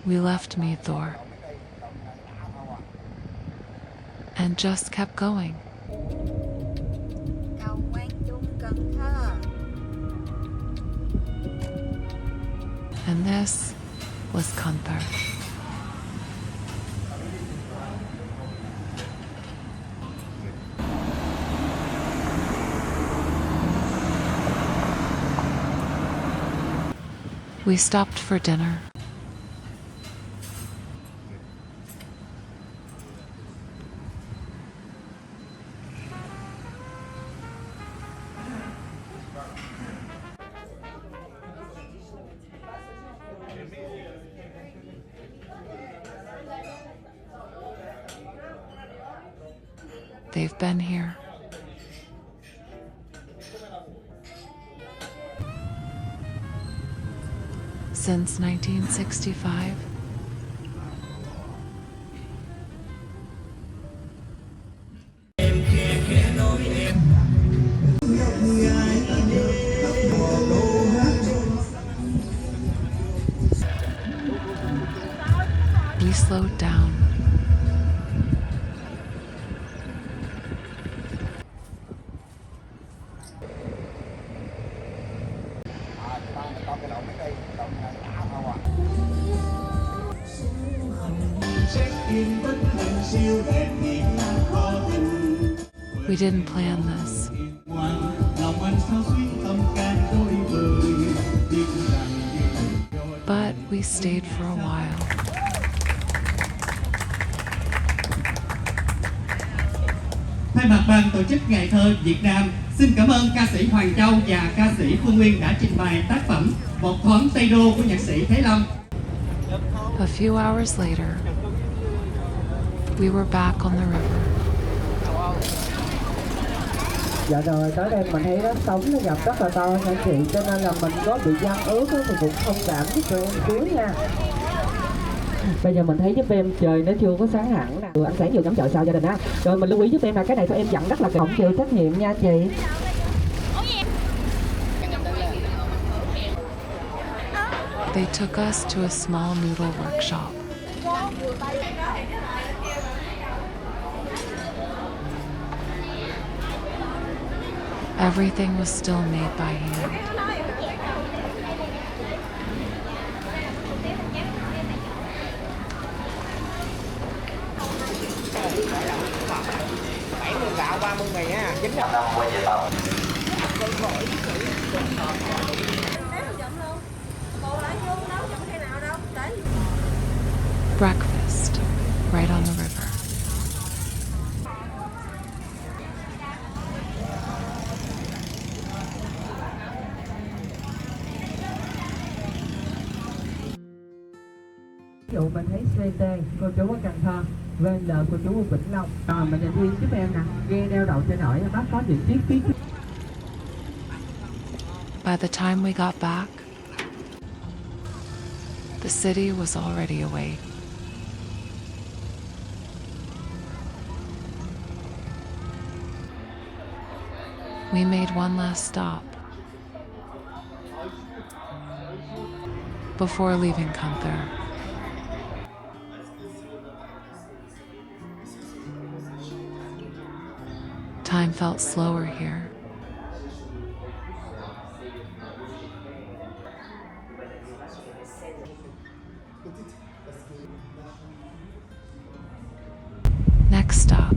We left Thor and just kept going. Cầu Quan Trung, Cần Thơ. And this was Can Tho. We stopped for dinner. They've been here. Since 1965. We slowed down. We didn't plan this. But we stayed for a while. Thay mặt ban tổ chức Ngày thơ Việt Nam, xin cảm ơn ca sĩ Hoàng Châu và ca sĩ Phương Nguyên đã trình bày tác phẩm Một thoáng Tây Đô của nhạc sĩ Thế Lâm. A few hours later, we were back on the river. Dạ rồi, tới đây mình thấy nó sóng nó nhập rất là to nha anh chị, cho nên là mình có bị giăng ướt á, thì cũng thông cảm với tụi em xíu nha. Bây giờ mình thấy giúp em trời nó chưa có sáng hẳn nè. Ăn sáng nhiều ngắm chợ sao gia đình á. Rồi mình lưu ý giúp em là cái này tụi em dặn rất là không chịu trách nhiệm nha chị. They took us to a small noodle workshop. Everything was still made by hand. Gạo 30 mì á, 9 đồng. Breakfast right on the river. Ví dụ mình thấy CT, cô chú ở Cần Thơ, VL cô chú ở Vĩnh Long. Rồi mình nhận viên giúp em nè, ghe đeo đậu trên nổi, bác có những chiếc phí. By the time we got back, the city was already awake. We made one last stop before leaving Can Tho. Time felt slower here. Next stop,